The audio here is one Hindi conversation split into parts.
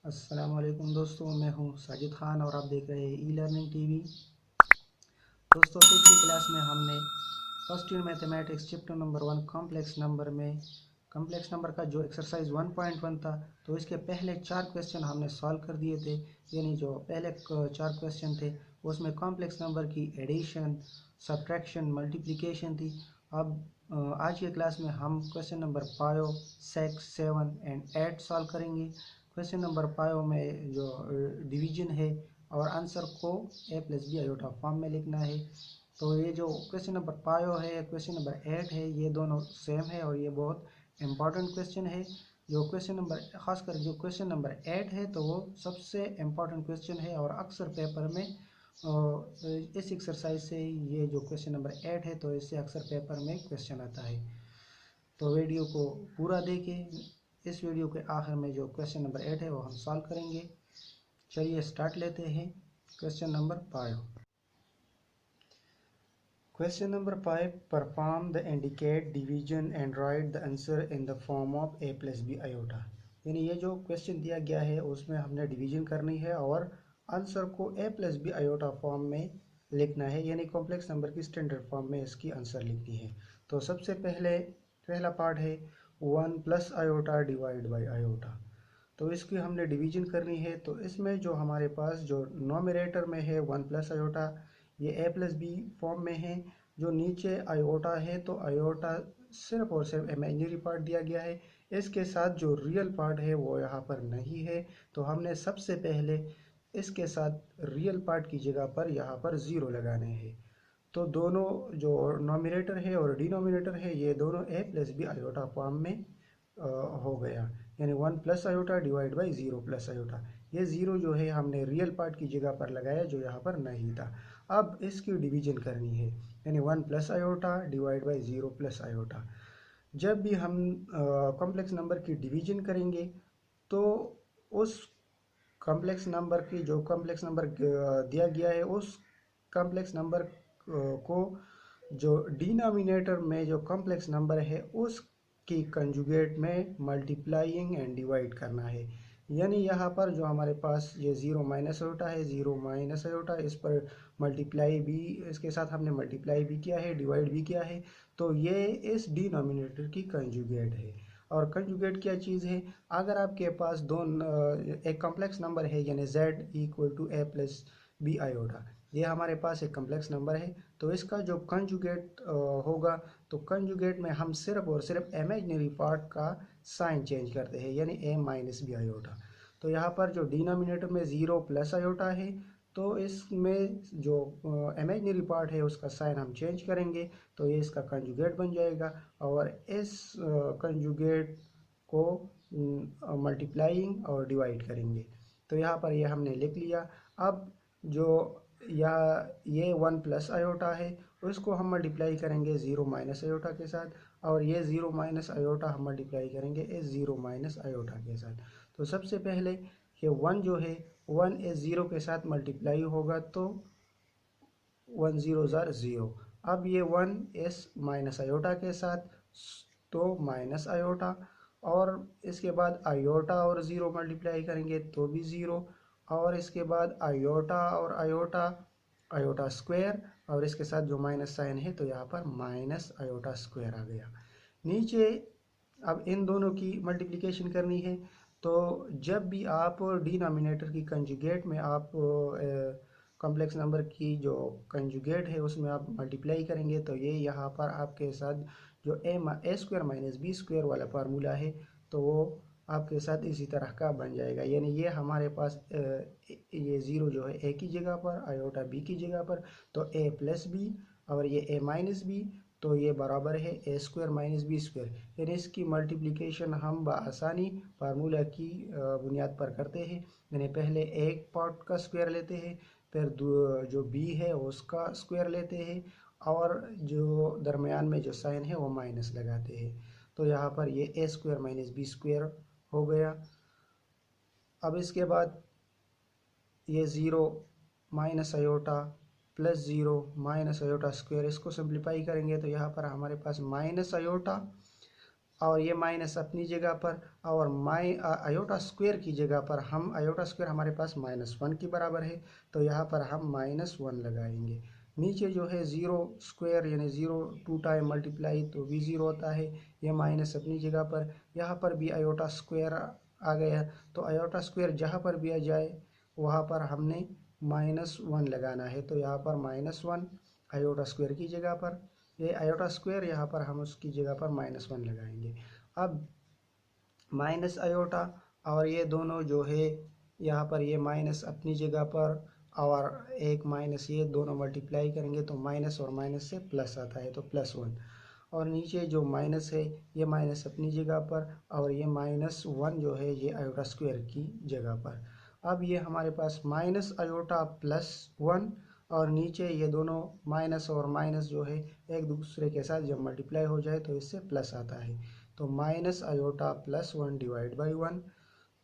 अस्सलाम वालेकुम दोस्तों, मैं हूं साजिद खान और आप देख रहे हैं ई लर्निंग टीवी। दोस्तों, पिछली क्लास में हमने first year mathematics chapter number 1 complex number में कॉम्प्लेक्स नंबर का जो एक्सरसाइज 1.1 था, तो इसके पहले 4 क्वेश्चन हमने सॉल्व कर दिए थे। यानी जो पहले 4 क्वेश्चन थे उसमें कॉम्प्लेक्स नंबर की एडिशन, सब्ट्रैक्शन, मल्टीप्लिकेशन थी। अब आज के क्लास में हम क्वेश्चन नंबर 5, 6, 7 एंड 8 सॉल्व करेंगे। क्वेश्चन नंबर 5 में जो डिवीजन है और आंसर को ए प्लस बी आयोटा फॉर्म में लिखना है। तो ये जो क्वेश्चन नंबर 5 है, क्वेश्चन नंबर 8 है, ये दोनों सेम है और ये बहुत इम्पॉर्टेंट क्वेश्चन है। जो क्वेश्चन नंबर खासकर जो क्वेश्चन नंबर 8 है तो वो सबसे इम्पॉर्टेंट क्वेश्चन है और अक्सर पेपर में इस एक्सरसाइज से ये जो क्वेश्चन नंबर 8 है तो इससे अक्सर पेपर में क्वेश्चन आता है। तो वीडियो को पूरा देखें। इस वीडियो के आखिर में जो क्वेश्चन नंबर 8 है वो हम सॉल्व करेंगे। चलिए स्टार्ट लेते हैं। Question number 5। Question number 5, perform the indicate division and write the answer in the form of a plus b iota. यानी ये जो क्वेश्चन दिया गया है उसमें हमने डिवीजन करनी है और आंसर को ए प्लस बी आयोटा फॉर्म में लिखना है, यानी कॉम्प्लेक्स नंबर की स्टैंडर्ड फॉर्म में इसकी आंसर लिखनी है। तो सबसे पहले पहला पार्ट है 1 plus iota divide by iota. तो इसकी हमने डिवीजन करनी है। तो इसमें जो हमारे पास जो नोमिनेटर में है 1 प्लस आयोटा, ये ए प्लस बी फॉर्म में है। जो नीचे आयोटा है तो आयोटा सिर्फ और सिर्फ इमेजिनरी पार्ट दिया गया है, इसके साथ जो रियल पार्ट है वो यहाँ पर नहीं है। तो हमने सबसे पहले इसके साथ रियल पार्ट की जगह पर यहाँ पर ज़ीरो लगाने हैं। तो दोनों जो नोमिनेटर है और डिनोमिनेटर है ये दोनों ए प्लस बी आयोटा फॉर्म में हो गया। यानी 1 plus iota divide by 0 plus iota. ये ज़ीरो जो है हमने रियल पार्ट की जगह पर लगाया जो यहाँ पर नहीं था। अब इसकी डिवीजन करनी है, यानी 1 plus iota divide by 0 plus iota. जब भी हम कॉम्प्लेक्स नंबर की डिवीजन करेंगे तो उस कॉम्प्लेक्स नंबर की जो कॉम्प्लेक्स नंबर दिया गया है उस कॉम्प्लेक्स नंबर को जो डिनोमिनेटर में जो कॉम्प्लेक्स नंबर है उसकी कंजुगेट में मल्टीप्लाइंग एंड डिवाइड करना है। यानी यहाँ पर जो हमारे पास ये ज़ीरो माइनस आयोटा है, ज़ीरो माइनस आयोटा, इस पर मल्टीप्लाई भी, इसके साथ हमने मल्टीप्लाई भी किया है, डिवाइड भी किया है। तो ये इस डिनोमिनेटर की कंजुगेट है। और कंजुगेट क्या चीज़ है? अगर आपके पास एक कॉम्प्लेक्स नंबर है, यानी z equal to a plus b iota, ये हमारे पास एक कॉम्प्लेक्स नंबर है। तो इसका जो कंजुगेट होगा, तो कंजुगेट में हम सिर्फ और सिर्फ इमेजिनरी पार्ट का साइन चेंज करते हैं, यानी ए माइनस बी आयोटा। तो यहाँ पर जो डिनोमिनेटर में ज़ीरो प्लस आयोटा है तो इसमें जो इमेजिनरी पार्ट है उसका साइन हम चेंज करेंगे तो ये इसका कंजुगेट बन जाएगा। और इस कंजुगेट को मल्टीप्लाइंग और डिवाइड करेंगे। तो यहाँ पर ये हमने लिख लिया। अब जो या ये 1 प्लस आयोटा है उसको हम मल्टीप्लाई करेंगे 0 माइनस आयोटा के साथ, और ये 0 माइनस आयोटा हम मल्टीप्लाई करेंगे इस 0 माइनस आयोटा के साथ। तो सबसे पहले ये 1 जो है 1 इस 0 के साथ मल्टीप्लाई होगा तो 1 ज़ीरो ज़ार ज़ीरो। अब ये 1 इस माइनस आयोटा के साथ तो माइनस आयोटा, और इसके बाद आयोटा और ज़ीरो मल्टीप्लाई करेंगे तो भी ज़ीरो, और इसके बाद आयोटा और आयोटा, आयोटा स्क्वायर, और इसके साथ जो माइनस साइन है तो यहाँ पर माइनस आयोटा स्क्वायर आ गया नीचे। अब इन दोनों की मल्टीप्लिकेशन करनी है। तो जब भी आप डिनोमिनेटर की कंजुगेट में आप कॉम्प्लेक्स नंबर की जो कंजुगेट है उसमें आप मल्टीप्लाई करेंगे तो ये यहाँ पर आपके साथ जो ए स्क्वायर माइनस बी स्क्वायर वाला फार्मूला है तो वो आपके साथ इसी तरह का बन जाएगा। यानी ये हमारे पास ये ज़ीरो जो है ए की जगह पर, आयोटा बी की जगह पर, तो ए प्लस बी और ये ए माइनस बी, तो ये बराबर है ए स्क्वायर माइनस बी स्क्वायर। यानी इसकी मल्टीप्लिकेशन हम बआसानी फार्मूला की बुनियाद पर करते हैं। यानी पहले एक पार्ट का स्क्वायर लेते हैं, फिर जो बी है उसका स्क्वायर लेते हैं, और जो दरमियान में जो साइन है वो माइनस लगाते हैं। तो यहाँ पर ये A square minus b square हो गया। अब इसके बाद ये zero minus iota plus zero minus iota square, इसको सिंप्लीफाई करेंगे तो यहाँ पर हमारे पास माइनस आयोटा और ये माइनस अपनी जगह पर, और आयोटा स्क्वायर की जगह पर हम आयोटा स्क्वायर हमारे पास -1 के बराबर है, तो यहाँ पर हम -1 लगाएंगे। नीचे जो है ज़ीरो स्क्वायर यानी ज़ीरो 2 टाइम मल्टीप्लाई तो भी ज़ीरो होता है, ये माइनस अपनी जगह पर, यहाँ पर भी आयोटा स्क्वायर आ गया, तो आयोटा स्क्वायर जहाँ पर भी आ जाए वहाँ पर हमने -1 लगाना है, तो यहाँ पर -1 आयोटा स्क्वायर की जगह पर, ये आयोटा स्क्वायर यहाँ पर हम उसकी जगह पर -1 लगाएंगे। अब माइनस आयोटा और ये दोनों जो है यहाँ पर ये माइनस अपनी जगह पर और एक माइनस, ये दोनों मल्टीप्लाई करेंगे तो माइनस और माइनस से प्लस आता है, तो +1। और नीचे जो माइनस है ये माइनस अपनी जगह पर और ये -1 जो है ये आयोटा स्क्वायर की जगह पर। अब ये हमारे पास माइनस आयोटा +1 और नीचे ये दोनों माइनस और माइनस जो है एक दूसरे के साथ जब मल्टीप्लाई हो जाए तो इससे प्लस आता है, तो माइनस आयोटा +1 डिवाइड बाई 1।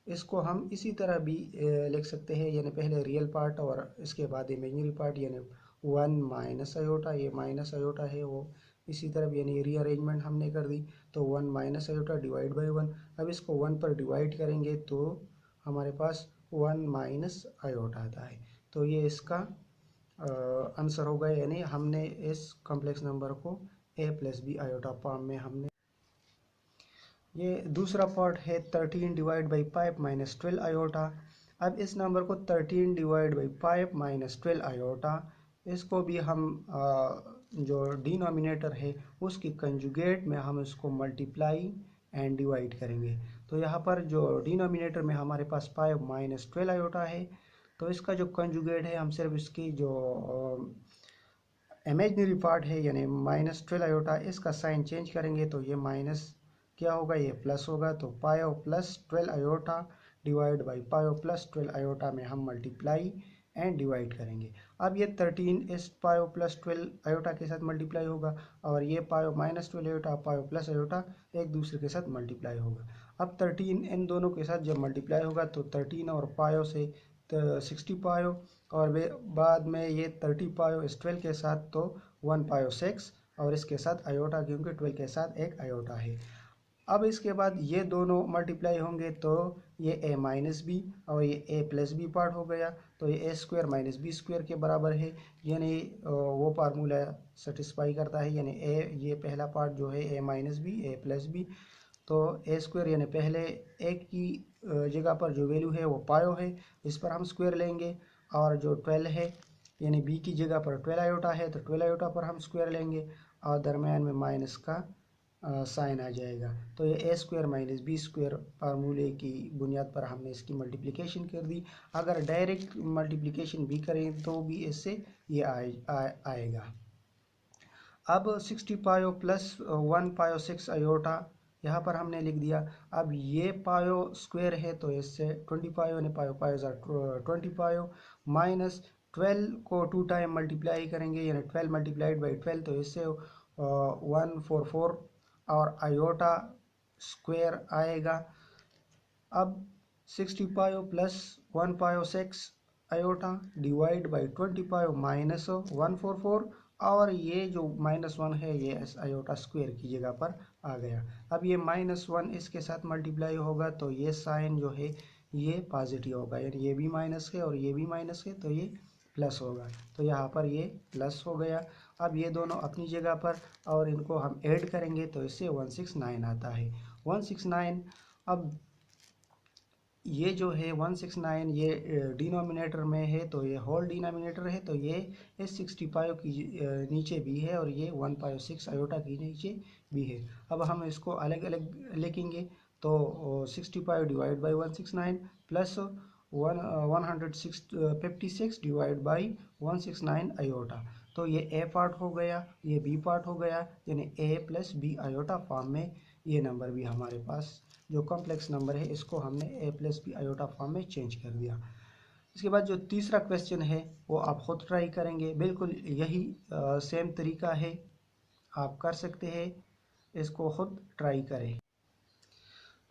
इसको हम इसी तरह भी लिख सकते हैं, यानी पहले रियल पार्ट और इसके बाद इमेजिनरी पार्ट, यानी 1 माइनस आयोटा, ये माइनस आयोटा है वो इसी तरह यानी रीअरेंजमेंट हमने कर दी, तो 1 माइनस आयोटा डिवाइड बाई 1। अब इसको 1 पर डिवाइड करेंगे तो हमारे पास 1 माइनस आयोटा आता है, तो ये इसका आंसर होगा, यानी हमने इस कॉम्प्लेक्स नंबर को a+b आयोटा फॉर्म में हमने। ये दूसरा पार्ट है 13 डिवाइड बाई 5 -12 आयोटा। अब इस नंबर को 13 डिवाइड बाई 5 -12 आयोटा, इसको भी हम जो डिनोमिनेटर है उसकी कंजुगेट में हम इसको मल्टीप्लाई एंड डिवाइड करेंगे। तो यहाँ पर जो डिनोमिनेटर में हमारे पास 5 -12 आयोटा है, तो इसका जो कंजुगेट है हम सिर्फ इसकी जो इमेजिनरी पार्ट है यानी -12 आयोटा, इसका साइन चेंज करेंगे तो ये माइनस क्या होगा, ये प्लस होगा, तो पायो +12 आयोटा डिवाइड बाई पायो +12 आयोटा में हम मल्टीप्लाई एंड डिवाइड करेंगे। अब ये 13 इस पायो +12 आयोटा के साथ मल्टीप्लाई होगा और ये पायो -12 आयोटा पायो प्लस आयोटा एक दूसरे के साथ मल्टीप्लाई होगा। अब 13 इन दोनों के साथ जब मल्टीप्लाई होगा तो 13 और पायो से 60 पायो, और बाद में ये 30 पायो इस 12 के साथ तो 1 पायो 6 और इसके साथ आयोटा, क्योंकि 12 के साथ एक आयोटा है। अब इसके बाद ये दोनों मल्टीप्लाई होंगे तो ये a-b और ये a+b पार्ट हो गया, तो ये a² - b² के बराबर है, यानी वो फार्मूला सेटिस्फाई करता है, यानी ये पहला पार्ट जो है a-b a+b, तो a² यानी पहले एक की जगह पर जो वैल्यू है वो पायो है, इस पर हम स्क्वायर लेंगे, और जो 12 है यानी b की जगह पर 12 आयोटा है तो 12 आयोटा पर हम स्क्वायर लेंगे और दरम्यान में माइनस का साइन आ जाएगा, तो ये a² - b² फार्मूले की बुनियाद पर हमने इसकी मल्टीप्लिकेशन कर दी। अगर डायरेक्ट मल्टीप्लिकेशन भी करें तो भी इससे ये आएगा। अब 60 पायो +1 पायो 6 आयोटा यहाँ पर हमने लिख दिया। अब ये पायो स्क्वायर है तो इससे 20 पायो ने पायो पायो 20 पायो माइनस 12 को 2 टाइम मल्टीप्लाई करेंगे, यानी 12 मल्टीप्लाइड बाई 12, तो इससे 144 और आयोटा स्क्वायर आएगा। अब 60 पायो +1 पायो 6 आयोटा डिवाइड बाई 20 पायो -144, और ये जो -1 है ये इस आयोटा स्क्वायर की जगह पर आ गया। अब ये -1 इसके साथ मल्टीप्लाई होगा तो ये साइन जो है ये पॉजिटिव होगा, यानी ये भी माइनस है और ये भी माइनस है तो ये प्लस होगा, तो यहाँ पर ये प्लस हो गया। अब ये दोनों अपनी जगह पर और इनको हम ऐड करेंगे तो इससे 169 आता है 169। अब ये जो है 169 ये डिनोमिनेटर में है तो ये होल डिनोमिनेटर है, तो ये इस 60 पायो की नीचे भी है और ये 1 पायो 6 आयोटा की नीचे भी है। अब हम इसको अलग अलग लिखेंगे तो 60 पायो divide by 169 plus 156 divide by 169 iota, तो ये ए पार्ट हो गया, ये बी पार्ट हो गया, यानी a+b आयोटा फॉर्म में ये नंबर भी हमारे पास जो कॉम्प्लेक्स नंबर है इसको हमने a+b आयोटा फॉर्म में चेंज कर दिया। इसके बाद जो तीसरा क्वेश्चन है वो आप खुद ट्राई करेंगे, बिल्कुल यही सेम तरीका है, आप कर सकते हैं, इसको खुद ट्राई करें।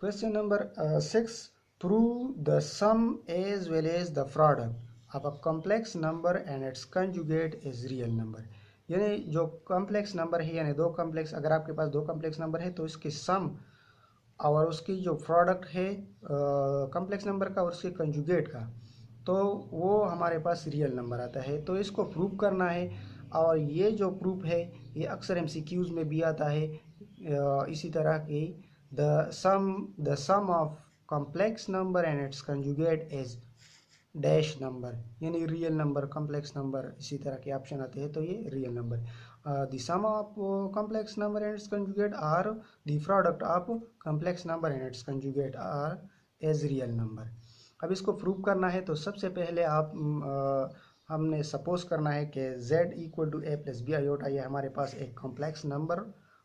Question number 6, prove the sum as well as the product of a complex number and its conjugate is real number. यानी जो कॉम्प्लेक्स नंबर है, यानी दो कॉम्प्लेक्स, अगर आपके पास दो कॉम्प्लेक्स नंबर है तो इसके सम और उसकी जो प्रोडक्ट है कॉम्प्लेक्स नंबर का और उसके कंजुगेट का, तो वो हमारे पास रियल नंबर आता है। तो इसको प्रूव करना है, और ये जो प्रूफ है ये अक्सर एमसीक्यूज में भी आता है। इसी तरह की the sum of complex number and its conjugate is dash number, यानी रियल नंबर, कॉम्प्लेक्स नंबर, इसी तरह के ऑप्शन आते हैं, तो ये real number. The sum of complex number and its conjugate are the product of complex number and its conjugate are as real number. अब इसको प्रूव करना है तो सबसे पहले हमने सपोज करना है कि z equal to a plus b iota, ये हमारे पास एक कॉम्प्लेक्स नंबर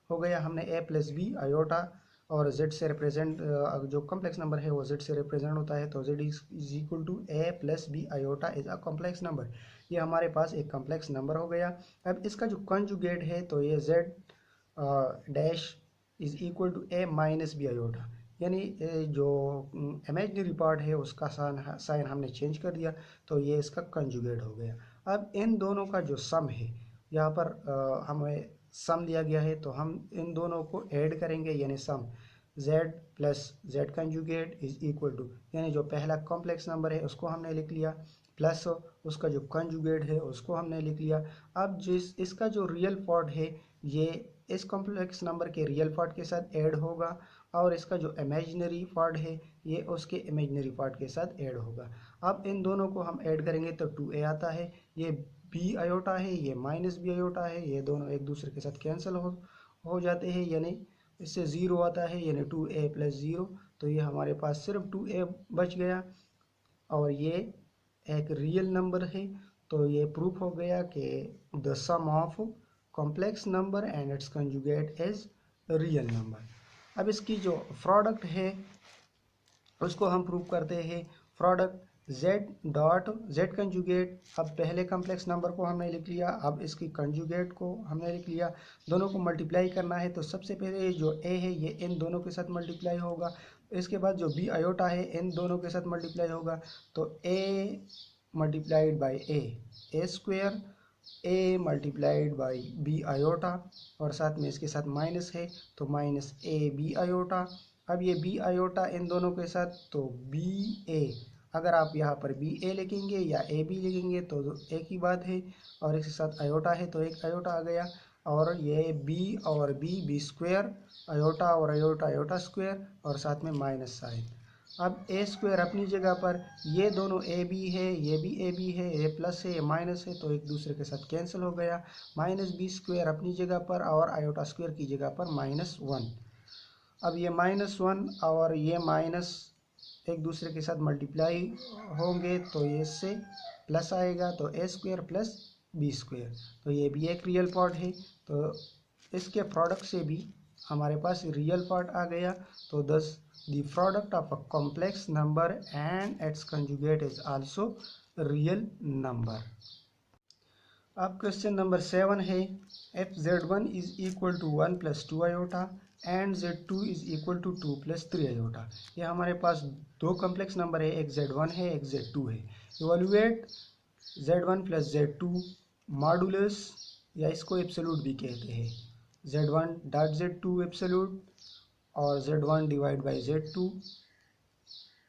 हो गया। हमने a प्लस बी आयोटा और z से रिप्रेजेंट, जो कॉम्प्लेक्स नंबर है वो z से रिप्रेजेंट होता है, तो z is equal to a plus b iota is a complex number. ये हमारे पास एक कॉम्प्लेक्स नंबर हो गया। अब इसका जो कंजुगेट है तो ये z dash is equal to a minus b iota, यानी जो इमेजिनरी पार्ट है उसका साइन हमने चेंज कर दिया, तो ये इसका कंजुगेट हो गया। अब इन दोनों का जो सम है, यहाँ पर हमें सम दिया गया है, तो हम इन दोनों को ऐड करेंगे, यानी sum z plus z conjugate is equal to, यानी जो पहला कॉम्प्लेक्स नंबर है उसको हमने लिख लिया, प्लस उसका जो कंजुगेट है उसको हमने लिख लिया। अब इसका जो रियल पार्ट है ये इस कॉम्प्लेक्स नंबर के रियल पार्ट के साथ ऐड होगा, और इसका जो इमेजिनरी पार्ट है ये उसके इमेजिनरी पार्ट के साथ ऐड होगा। अब इन दोनों को हम ऐड करेंगे तो 2a आता है, ये बी आयोटा है, ये माइनस बी आयोटा है, ये दोनों एक दूसरे के साथ कैंसिल हो जाते हैं, यानी इससे 0 आता है, यानी 2a प्लस 0, तो ये हमारे पास सिर्फ 2a बच गया, और ये एक रियल नंबर है। तो ये प्रूफ हो गया कि the sum of complex number and its conjugate is real number. अब इसकी जो प्रोडक्ट है उसको हम प्रूव करते हैं। Product z dot z conjugate, अब पहले कॉम्प्लेक्स नंबर को हमने लिख लिया, अब इसकी कंजुगेट को हमने लिख लिया, दोनों को मल्टीप्लाई करना है, तो सबसे पहले जो a है ये इन दोनों के साथ मल्टीप्लाई होगा, इसके बाद जो b आयोटा है इन दोनों के साथ मल्टीप्लाई होगा, तो a multiplied by a square, a multiplied by b iota, और साथ में इसके साथ माइनस है तो माइनस a b आयोटा। अब ये बी आयोटा इन दोनों के साथ, तो बी ए, अगर आप यहाँ पर बी ए लिखेंगे या ए बी लिखेंगे तो एक ही बात है, और इसके साथ आयोटा है तो एक आयोटा आ गया, और ये बी और बी स्क्वेयर, आयोटा और आयोटा आयोटा स्क्वेयर, और साथ में माइनस साइन। अब ए स्क्वेयर अपनी जगह पर, ये दोनों ए बी है, ये भी ए बी है, ये प्लस है ये माइनस है, तो एक दूसरे के साथ कैंसिल हो गया। माइनस बी स्क्वेयर अपनी जगह पर और आयोटा स्क्वेयर की जगह पर -1। अब ये -1 और ये माइनस एक दूसरे के साथ मल्टीप्लाई होंगे, तो ये इससे प्लस आएगा, तो ए स्क्वेयर प्लस बी स्क्वेयर, तो ये भी एक रियल पार्ट है, तो इसके प्रोडक्ट से भी हमारे पास रियल पार्ट आ गया। तो thus the product of a complex number and its conjugate is also real number. अब क्वेश्चन नंबर 7 है, if z1 is equal to 1 plus 2 iota and z2 is equal to 2 plus 3 iota. ये हमारे पास दो कॉम्प्लेक्स नंबर है, एक z1 है एक z2 है। Evaluate z1 plus z2 modulus, या इसको एब्सोल्यूट भी कहते हैं, z1 डॉट z2 एब्सोल्यूट और z1 divide by z2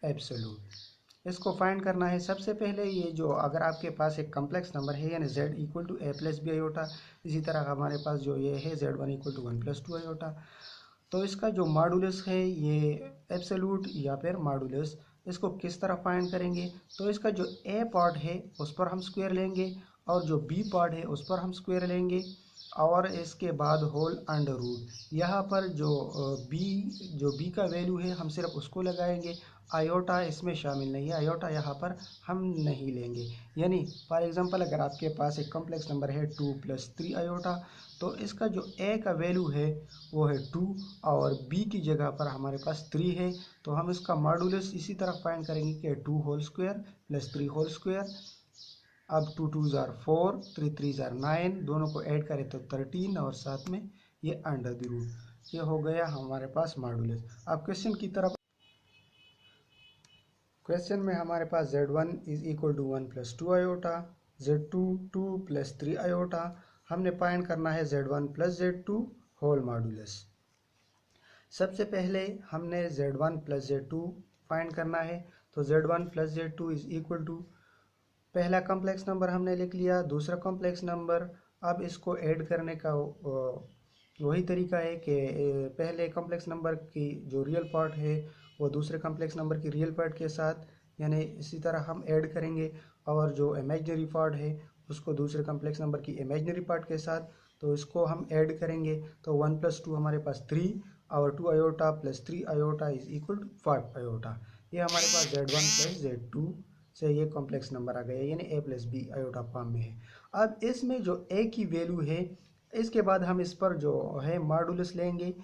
absolute. इसको फाइंड करना है। सबसे पहले ये जो अगर आपके पास एक कॉम्प्लेक्स नंबर है, यानी z equal to a plus b iota, इसी तरह हमारे पास जो ये है z1 equal to 1 plus 2 iota, तो इसका जो मॉडुलस है ये एब्सोल्यूट या फिर मॉडुलस, इसको किस तरह फाइंड करेंगे, तो इसका जो ए पार्ट है उस पर हम स्क्वायर लेंगे, और जो बी पार्ट है उस पर हम स्क्वायर लेंगे, और इसके बाद होल अंडर रूट। यहाँ पर जो बी का वैल्यू है हम सिर्फ उसको लगाएंगे, आयोटा इसमें शामिल नहीं है, आयोटा यहाँ पर हम नहीं लेंगे। यानी फॉर एग्जांपल अगर आपके पास एक कॉम्प्लेक्स नंबर है 2 प्लस 3 आयोटा, तो इसका जो ए का वैल्यू है वो है 2, और बी की जगह पर हमारे पास 3 है, तो हम इसका मॉडुलस इसी तरह फाइंड करेंगे कि 2 whole square plus 3 whole square. अब 2 2 ज़ार 4, 3 3 ज़ार 9, दोनों को ऐड करें तो 13, और साथ में ये अंडर द रूट। ये हो गया हमारे पास मॉडुलस। अब क्वेश्चन की तरफ, क्वेश्चन में हमारे पास z1 is equal to 1 plus 2 iota, z2 2 plus 3 iota, हमने फाइंड करना है z1 plus z2 whole modulus. सबसे पहले हमने Z1 प्लस Z2 फाइंड करना है। तो Z1 plus Z2 is equal to, पहला कॉम्प्लेक्स नंबर हमने लिख लिया, दूसरा कॉम्प्लेक्स नंबर। अब इसको ऐड करने का वही तरीका है कि पहले कॉम्प्लेक्स नंबर की जो रियल पार्ट है वो दूसरे कॉम्प्लेक्स नंबर की रियल पार्ट के साथ, यानी इसी तरह हम ऐड करेंगे, और जो इमेजिनरी पार्ट है उसको दूसरे कॉम्प्लेक्स नंबर की इमेजिनरी पार्ट के साथ, तो इसको हम ऐड करेंगे। तो 1 + 2 हमारे पास 3, और 2 iota plus 3 iota is equal to 5 iota. ये हमारे पास Z1 प्लस Z2 से ये कॉम्प्लेक्स नंबर आ गया, यानी a plus b iota form में है। अब इसमें जो a की वैल्यू है, इसके बाद हम इस पर जो है मॉडुलस लेंगे।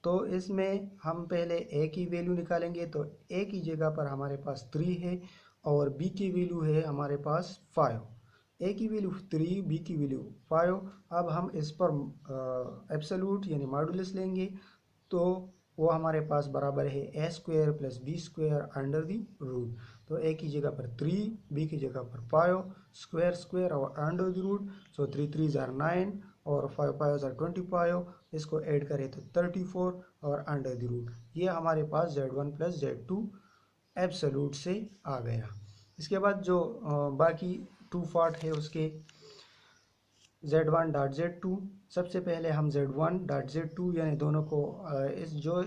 तो इसमें हम पहले a की वैल्यू निकालेंगे, तो a की जगह पर हमारे पास 3 है और b की वैल्यू है हमारे पास 5। a की वैल्यू 3, b की वैल्यू 5। अब हम इस पर एब्सोल्यूट यानी मॉडुलस लेंगे, तो वो हमारे पास बराबर है a square plus B square under the root. तो a की जगह पर 3, b की जगह पर 5, स्क्वायर स्क्वायर और अंडर द रूट। सो 3 3 जार 9 और 5 5 जार 25, इसको ऐड करें तो 34 और अंडर द रूट। ये हमारे पास Z1 प्लस Z2 एब्सोल्यूट से आ गया। इसके बाद जो बाकी 2 पार्ट है उसके, Z1 डॉट Z2, सबसे पहले हम Z1 डॉट Z2 यानी दोनों को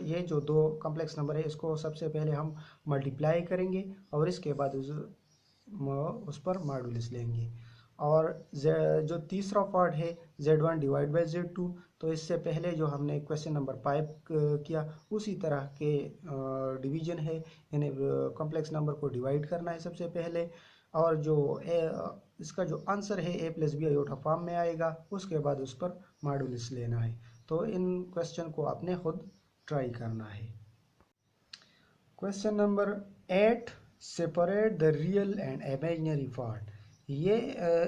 ये जो दो कॉम्प्लेक्स नंबर है इसको सबसे पहले हम मल्टीप्लाई करेंगे और इसके बाद उस पर मॉडुलस लेंगे। और जो तीसरा पार्ट है Z1 डिवाइड बाई Z2, तो इससे पहले जो हमने क्वेश्चन नंबर 5 किया उसी तरह के डिवीजन है, यानी कॉम्प्लेक्स नंबर को डिवाइड करना है सबसे पहले, और जो इसका जो आंसर है a plus b iota form में आएगा, उसके बाद उस पर मॉडुलस लेना है। तो इन क्वेश्चन को आपने खुद ट्राई करना है। Question number 8, separate the real and imaginary part. ये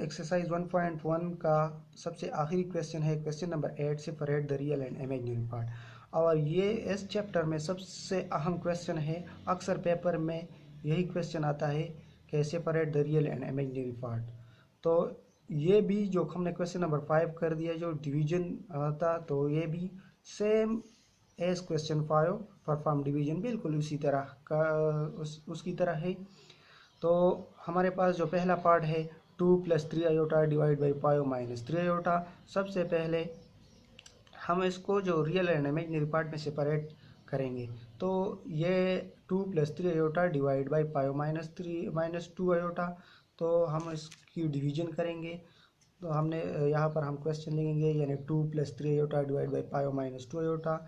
एक्सरसाइज 1.1 का सबसे आखिरी क्वेश्चन है, question number 8, separate the real and imaginary part. और ये इस चैप्टर में सबसे अहम क्वेश्चन है, अक्सर पेपर में यही क्वेश्चन आता है कि separate the real and imaginary part. तो ये भी जो हमने क्वेश्चन नंबर 5 कर दिया जो डिवीजन था, तो ये भी same as question 5 perform division बिल्कुल उसी तरह का उसकी तरह है। तो हमारे पास जो पहला पार्ट है 2 + 3 iota divide by 5 minus 3 iota. सबसे पहले हम इसको जो रियल एंड इमेजिनरी पार्ट में सेपरेट करेंगे। तो ये 2 + 3 iota divide by 5 minus 2 iota, तो हम इसकी डिवीजन करेंगे। तो हमने यहाँ पर हम क्वेश्चन लिखेंगे, यानी 2 + 3 iota divide by 5 minus 2 iota.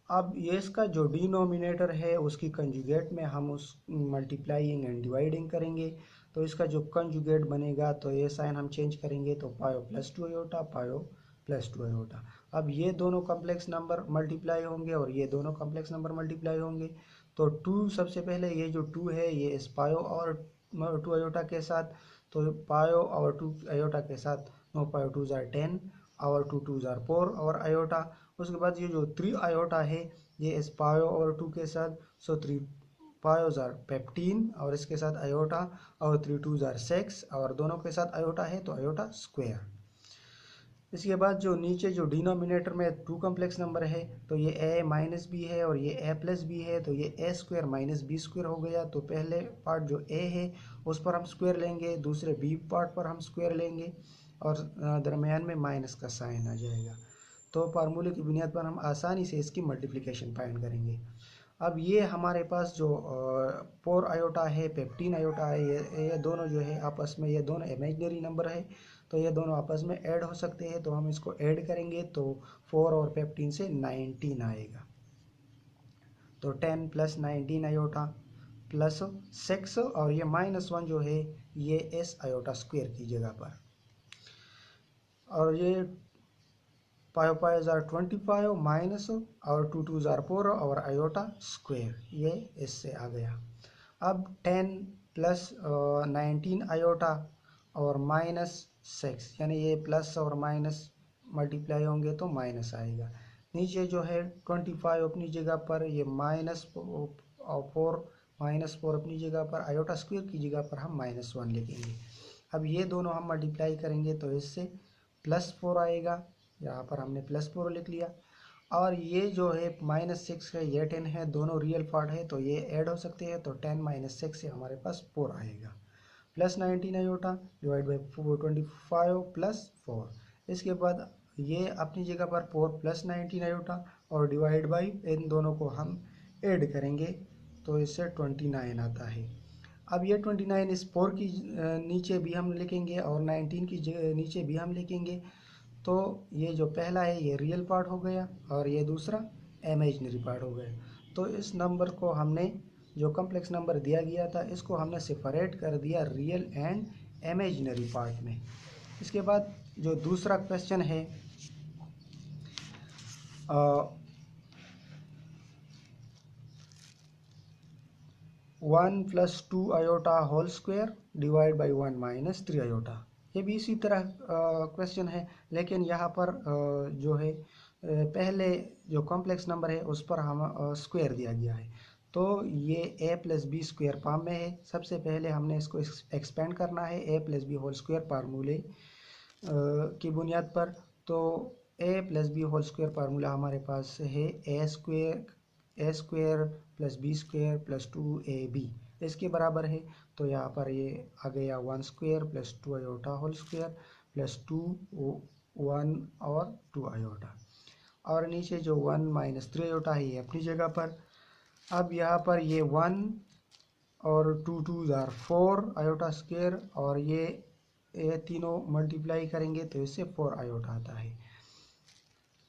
अब ये इसका जो डिनोमिनेटर है उसकी कंजुगेट में हम उस मल्टीप्लाइंग एंड डिवाइडिंग करेंगे। तो इसका जो कंजुगेट बनेगा, तो ये साइन हम चेंज करेंगे, तो 5 + 2 आयोटा 5 + 2 आयोटा। अब ये दोनों कॉम्प्लेक्स नंबर मल्टीप्लाई होंगे और ये दोनों कॉम्प्लेक्स नंबर मल्टीप्लाई होंगे। तो 2 सबसे पहले ये जो 2 है ये इस पायो और 2 आयोटा के साथ, तो पायो और 2 आयोटा के साथ 9 पायो 2 जार 10 और 2 2 जार 4 और आयोटा। उसके बाद ये जो 3 आयोटा है ये इस पायो और 2 के साथ, सो 3 पायो जार 15 और इसके साथ आयोटा, और 3 2 जार 6 और दोनों के साथ आयोटा है तो आयोटा स्क्वायर। इसके बाद जो नीचे जो डिनोमिनेटर में 2 कॉम्प्लेक्स नंबर है, तो ये a माइनस बी है और ये a प्लस बी है, तो ये a square minus b square हो गया। तो पहले पार्ट जो a है उस पर हम स्क्वायर लेंगे, दूसरे b पार्ट पर हम स्क्वायर लेंगे और दरमियान में माइनस का साइन आ जाएगा। तो फार्मूले की बुनियाद पर हम आसानी से इसकी मल्टीप्लिकेशन फाइंड करेंगे। अब ये हमारे पास जो 4 आयोटा है 15 आयोटा है, ये दोनों जो है आपस में, ये दोनों इमेजिनरी नंबर है, तो ये दोनों आपस में ऐड हो सकते हैं। तो हम इसको ऐड करेंगे तो 4 और 15 से 19 आएगा। तो 10 + 19 आयोटा प्लस 6 और ये -1 जो है ये इस आयोटा स्क्वायर की जगह पर, और ये 5 5 जार 25 माइनस और 2 2 जार 4 और आयोटा स्क्वायर, ये इससे आ गया। अब 10 + 19 आयोटा और -6, यानी ये प्लस और माइनस मल्टीप्लाई होंगे तो माइनस आएगा। नीचे जो है 25 अपनी जगह पर, ये -4 अपनी जगह पर, आयोटा स्क्वायर की जगह पर हम -1 लिखेंगे। अब ये दोनों हम मल्टीप्लाई करेंगे तो इससे +4 आएगा, यहाँ पर हमने +4 लिख लिया। और ये जो है -6 है, ये 10 है, दोनों रियल पार्ट है तो ये ऐड हो सकते हैं। तो 10 - 6 से हमारे पास 4 आएगा। Plus 19 iota divide by 25 plus 4। इसके बाद ये अपनी जगह पर 4 प्लस 19 आयोटा और डिवाइड बाई इन दोनों को हम ऐड करेंगे तो इससे 29 आता है। अब ये 29 इस 4 की नीचे भी हम लिखेंगे और 19 की नीचे भी हम लिखेंगे। तो ये जो पहला है ये रियल पार्ट हो गया और ये दूसरा इमेजिनरी पार्ट हो गया। तो इस नंबर को हमने जो कॉम्प्लेक्स नंबर दिया गया था इसको हमने सेपरेट कर दिया रियल एंड इमेजिनरी पार्ट में। इसके बाद जो दूसरा क्वेश्चन है 1 + 2 iota whole square divide by 1 - 3 iota. ये भी इसी तरह क्वेश्चन है, लेकिन यहाँ पर जो है पहले जो कॉम्प्लेक्स नंबर है उस पर हम स्क्वायर दिया गया है। तो ये a + b स्क्वायर फॉर्म में है। सबसे पहले हमने इसको एक्सपेंड करना है a + b होल स्क्वायर फार्मूले की बुनियाद पर। तो a + b whole square formula हमारे पास है a square plus b square plus 2ab इसके बराबर है। तो यहाँ पर ये आ गया 1 square plus 2 iota whole square plus 2 1 और 2 आयोटा, और नीचे जो 1 - 3 आयोटा है ये अपनी जगह पर। अब यहाँ पर ये 1 और 2 2 आर 4 आयोटा स्क्वायर, और ये तीनों मल्टीप्लाई करेंगे तो इससे 4 आयोटा आता है।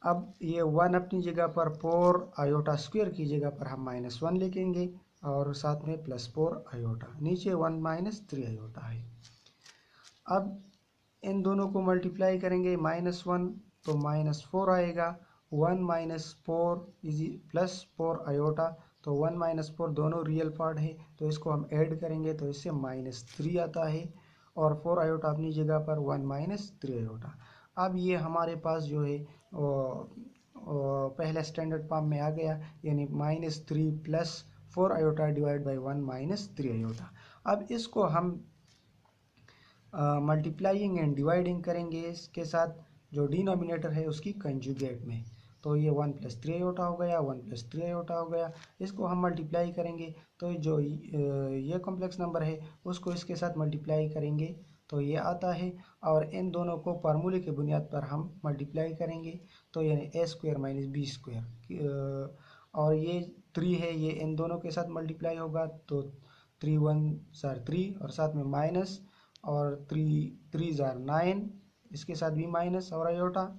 अब ये 1 अपनी जगह पर 4 आयोटा स्क्वायर की जगह पर हम -1 लिखेंगे और साथ में +4 आयोटा, नीचे 1 - 3 आयोटा है। अब इन दोनों को मल्टीप्लाई करेंगे -1 तो -4 आएगा। 1 - 4 +4 आयोटा, तो 1 - 4 दोनों रियल पार्ट है तो इसको हम ऐड करेंगे तो इससे -3 आता है, और 4 आयोटा अपनी जगह पर 1 - 3 आयोटा। अब ये हमारे पास जो है पहले स्टैंडर्ड फॉर्म में आ गया, यानी -3 + 4 आयोटा डिवाइड बाई 1 - 3 आयोटा। अब इसको हम मल्टीप्लाइंग एंड डिवाइडिंग करेंगे इसके साथ जो डिनोमिनेटर है उसकी कंजुगेट में। तो ये 1 + 3 आयोटा हो गया, 1 + 3 आयोटा हो गया। इसको हम मल्टीप्लाई करेंगे तो जो ये कॉम्प्लेक्स नंबर है उसको इसके साथ मल्टीप्लाई करेंगे तो ये आता है, और इन दोनों को फार्मूले की बुनियाद पर हम मल्टीप्लाई करेंगे तो यानी a स्क्वायर - b स्क्वायर, और ये 3 है ये इन दोनों के साथ मल्टीप्लाई होगा तो 3 1 * 3 और साथ में माइनस, और 3 3 * 9 इसके साथ भी माइनस और आयोटा।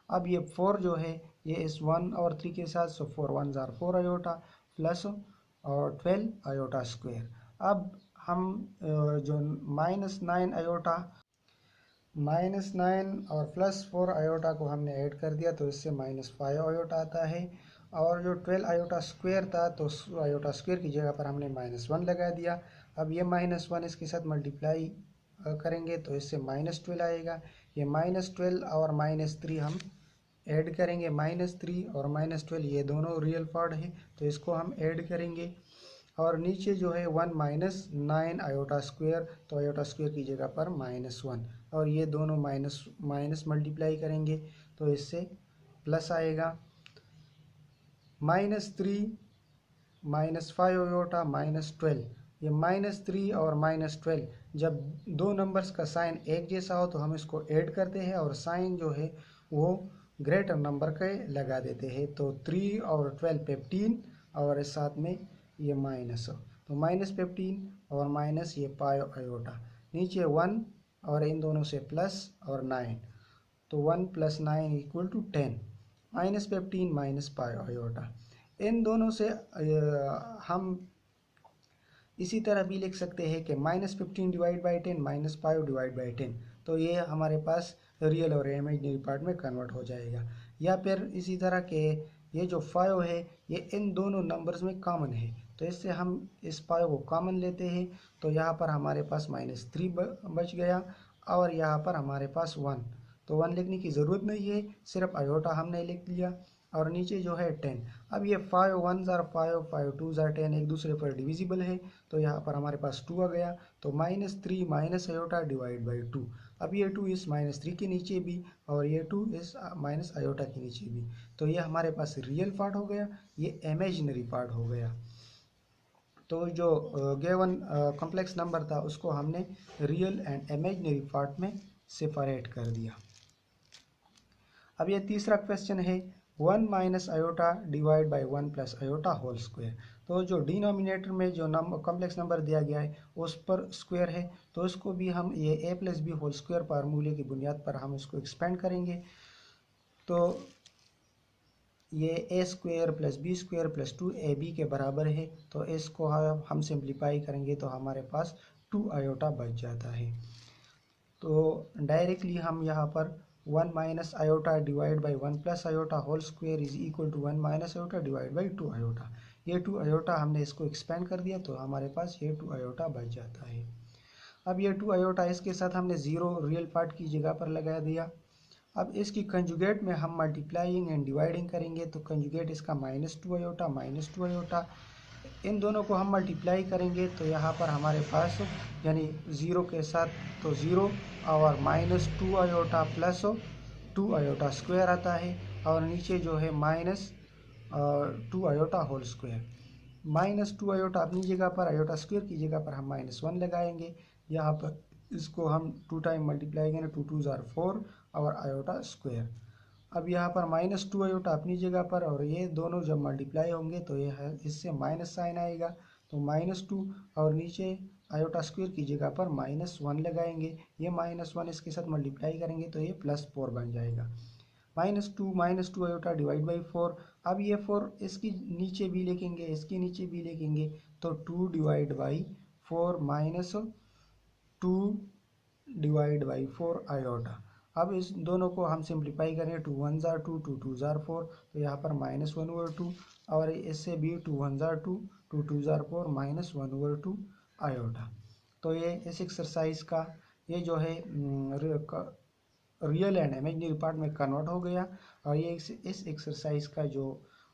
अब ये 4 जो है ये इस 1 और 3 के साथ, सो 4 1 * 4 आयोटा प्लस और 12 आयोटा स्क्वायर। अब हम जो -9 आयोटा -9 और +4 आयोटा को हमने ऐड कर दिया तो इससे -5 आयोटा आता है, और जो 12 आयोटा स्क्वायर था तो आयोटा स्क्वायर की जगह पर हमने -1 लगा दिया। अब ये -1 इसके साथ मल्टीप्लाई करेंगे तो इससे -12 आएगा। ये -12 और -3 हम ऐड करेंगे, -3 और -12 ये दोनों रियल पार्ट है तो इसको हम ऐड करेंगे, और नीचे जो है 1 - 9 आयोटा स्क्वायर, तो आयोटा स्क्वायर की जगह पर -1, और ये दोनों माइनस मल्टीप्लाई करेंगे तो इससे प्लस आएगा। -3 -5 आयोटा -12, ये -3 और -12 जब दो नंबर्स का साइन एक जैसा हो तो हम इसको ऐड करते हैं और साइन जो है वो ग्रेटर नंबर के लगा देते हैं। तो 3 और 12 15, और इस साथ में ये माइनस, तो -15 और माइनस ये पायो आयोटा, नीचे 1 और इन दोनों से प्लस और 9, तो 1 + 9 = 10, -15 - पायो आयोटा। इन दोनों से हम इसी तरह भी लिख सकते हैं कि -15 डिवाइड बाई 10 -5 डिवाइड बाई 10, तो ये हमारे पास रियल और इमेजिनरी पार्ट में कन्वर्ट हो जाएगा। या फिर इसी तरह के ये जो 5 है ये इन दोनों नंबर्स में कॉमन है तो इससे हम इस 5 को कॉमन लेते हैं, तो यहाँ पर हमारे पास -3 बच गया, और यहाँ पर हमारे पास 1, तो 1 लिखने की ज़रूरत नहीं है, सिर्फ आयोटा हमने लिख लिया, और नीचे जो है 10। अब ये 5 1 * 5 5 2 * 10 एक दूसरे पर डिविजिबल है तो यहाँ पर हमारे पास 2 आ गया, तो -3 माइनस आयोटा डिवाइड बाई 2। अब ये 2 इस -3 के नीचे भी और ये 2 इस माइनस आयोटा के नीचे भी, तो ये हमारे पास रियल पार्ट हो गया, ये इमेजिनरी पार्ट हो गया। तो जो गिवन कॉम्प्लेक्स नंबर था उसको हमने रियल एंड इमेजिनरी पार्ट में सेपरेट कर दिया। अब ये तीसरा क्वेश्चन है 1 minus iota divide by 1 plus iota whole square. तो जो डिनोमिनेटर में जो कॉम्प्लेक्स नंबर दिया गया है उस पर स्क्वायर है, तो उसको भी हम ये a plus b whole square फार्मूले की बुनियाद पर हम इसको एक्सपेंड करेंगे। तो ये A square plus B square plus 2ab के बराबर है, तो इसको हम सिंप्लीफाई करेंगे तो हमारे पास 2 आयोटा बच जाता है। तो डायरेक्टली हम यहाँ पर 1 minus iota divide by 1 plus iota whole square is equal to 1 minus iota divide by 2 iota. ये 2 आयोटा हमने इसको एक्सपेंड कर दिया तो हमारे पास ये 2 आयोटा बच जाता है। अब ये 2 आयोटा इसके साथ हमने ज़ीरो रियल पार्ट की जगह पर लगा दिया। अब इसकी कंजुगेट में हम मल्टीप्लाइंग एंड डिवाइडिंग करेंगे, तो कंजुगेट इसका -2 आयोटा -2 आयोटा, इन दोनों को हम मल्टीप्लाई करेंगे तो यहाँ पर हमारे पास यानी ज़ीरो के साथ तो ज़ीरो और -2 आयोटा प्लस 2 आयोटा स्क्वायर आता है, और नीचे जो है -2 आयोटा होल स्क्वायर। -2 आयोटा अपनी जगह पर, आयोटा स्क्वायर की जगह पर हम -1 लगाएंगे। यहाँ पर इसको हम 2 टाइम मल्टीप्लाई करेंगे, 2 2 ज़ार 4 और आयोटा स्क्वायर। अब यहाँ पर -2 आयोटा अपनी जगह पर, और ये दोनों जब मल्टीप्लाई होंगे तो ये है इससे माइनस साइन आएगा, तो -2 और नीचे आयोटा स्क्वायर की जगह पर -1 लगाएंगे। ये -1 इसके साथ मल्टीप्लाई करेंगे तो ये +4 बन जाएगा। -2 आयोटा डिवाइड बाई 4। अब ये 4 इसकी नीचे भी लिखेंगे, इसके नीचे भी लिखेंगे, तो 2 divide by 4 -2 divide by 4 iota. अब इस दोनों को हम सिंप्लीफाई करें, 2 1 ज़ार 2 2 2 ज़ार 4, तो यहाँ पर -1/2 और इससे भी 2 1 ज़ार 2 2 2 ज़ार 4 -1/2 आयोटा। तो ये इस एक्सरसाइज का ये जो है रियल एंड इमेजिनरी पार्ट में कन्वर्ट हो गया, और ये इस एक्सरसाइज का जो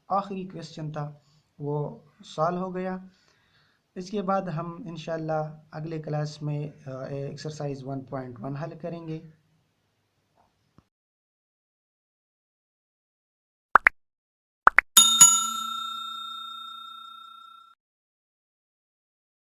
आखिरी क्वेश्चन था वो सॉल्व हो गया। इसके बाद हम इंशाल्लाह अगले क्लास में एक्सरसाइज 1.1 हल करेंगे।